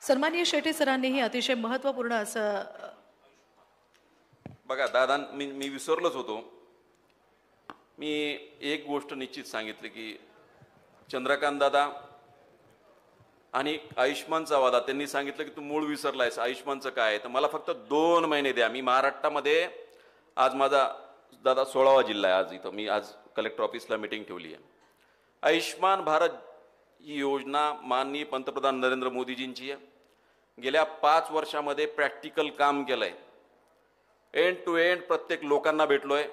सन्माननीय शेट्टी सरांनीही अतिशय महत्त्वपूर्ण असं बघा दादा, मी विसरलोच होतो. मी एक गोष्ट निश्चित सांगितली की चंद्रकांत दादा आणि आयुष्मानचा वादा, त्यांनी सांगितलं की तू मूळ विसरलायस, आयुष्मानचं काय आहे. तर मला फक्त 2 महिने द्या. मी महाराष्ट्रामध्ये, आज माझा दादा 16वा जिल्हा आहे. आज इथं मी आज कलेक्टर ऑफिसला मीटिंग ठेवली आहे. आयुष्मान भारत ही योजना माननीय पंतप्रधान नरेंद्र मोदीजींची आहे. गेल्या 5 वर्षामध्ये प्रॅक्टिकल काम केलंय. एंड टू एंड प्रत्येक लोकांना भेटलोय.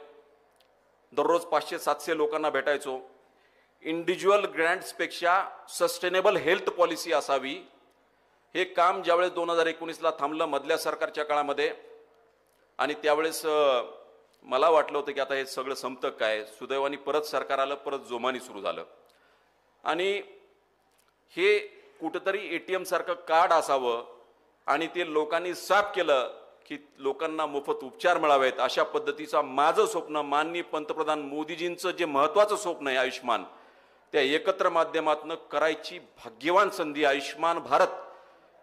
दररोज 500-700 लोकांना भेटायचो. इंडिव्हिज्युअल ग्रँट्सपेक्षा सस्टेनेबल हेल्थ पॉलिसी असावी, हे काम ज्यावेळेस 2019ला थांबलं मधल्या सरकारच्या काळामध्ये, आणि त्यावेळेस मला वाटलं होतं की आता हे सगळं संपतं काय. सुदैवाने परत सरकार आलं, परत जोमाने सुरू झालं. आणि हे कुठेतरी ATM सारखं कार्ड असावं आणि ते लोकांनी साफ केलं की लोकांना मोफत उपचार मिळावेत. अशा पद्धतीचं माझं स्वप्न, माननीय पंतप्रधान मोदीजींचं जे महत्त्वाचं स्वप्न आहे आयुष्मान, त्या एकत्र माध्यमातून करायची भाग्यवान संधी आयुष्मान भारत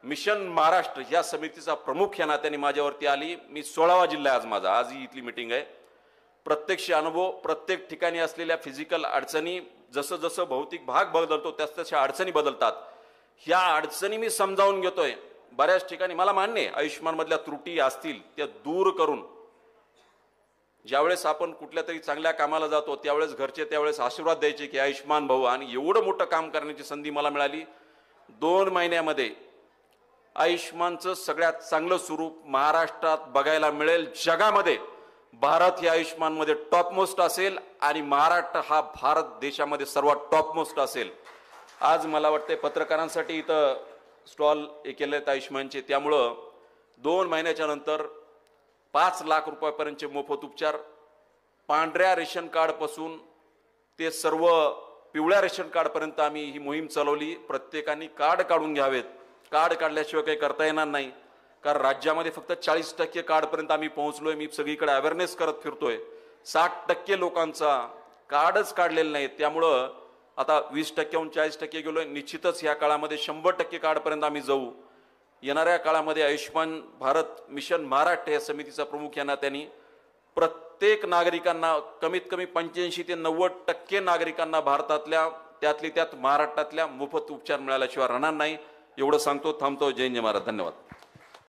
मिशन महाराष्ट्र या समितीचा प्रमुख या नात्याने माझ्यावरती आली. मी 16वा जिल्हा आज माझा, आज ही इथली मीटिंग आहे. प्रत्यक्ष अनुभव, प्रत्येक ठिकाणी असलेल्या फिजिकल अडचणी, जसं जसं भौतिक भाग बदलतो त्याच तशा अडचणी बदलतात. ह्या अडचणी मी समजावून घेतोय. बऱ्याच ठिकाणी मला मान्य आहे आयुष्मान मधल्या त्रुटी असतील त्या दूर करून, ज्यावेळेस आपण कुठल्या तरी चांगल्या कामाला जातो त्यावेळेस घरचे त्यावेळेस आशीर्वाद द्यायचे की आयुष्मान भाऊ, आणि एवढं मोठं काम करण्याची संधी मला मिळाली. 2 महिन्यामध्ये आयुष्मानचं सगळ्यात चांगलं स्वरूप महाराष्ट्रात बघायला मिळेल. जगामध्ये भारत हे आयुष्मान मध्ये टॉपमोस्ट असेल आणि महाराष्ट्र हा भारत देशामध्ये सर्वात टॉपमोस्ट असेल. आज मला वाटते पत्रकारांसाठी इथं स्टॉल केले आहेत आयुष्मानचे, त्यामुळं 2 महिन्याच्या नंतर 5 लाख रुपयापर्यंतचे मोफत उपचार, पांढऱ्या रेशन कार्ड पासून ते सर्व पिवळ्या रेशन कार्ड पर्यंत आम्ही ही मोहीम चालवली. प्रत्येकाने कार्ड काढून घ्यावेत. कार्ड काढल्याशिवाय काही करता येणार नाही, कारण राज्यामध्ये फक्त 40% कार्ड पर्यंत आम्ही पोहोचलोय. मी सगळीकडे अवेअरनेस करत फिरतोय. 60% लोकांचा कार्डच काढलेलं नाही. त्यामुळं आता 20%हून 40% गेलोय. निश्चितच या काळामध्ये 100% कार्ड पर्यंत आम्ही जाऊ. येणाऱ्या काळामध्ये आयुष्मान भारत मिशन महाराष्ट्र या समितीचा प्रमुख या नात्याने प्रत्येक नागरिकांना, कमीत कमी 85 ते 90% नागरिकांना भारतातल्या, त्यातल्या त्यात महाराष्ट्रातल्या मोफत उपचार मिळाल्याशिवाय राहणार नाही. एवढं सांगतो, थांबतो. जय हिंद, महाराज. धन्यवाद.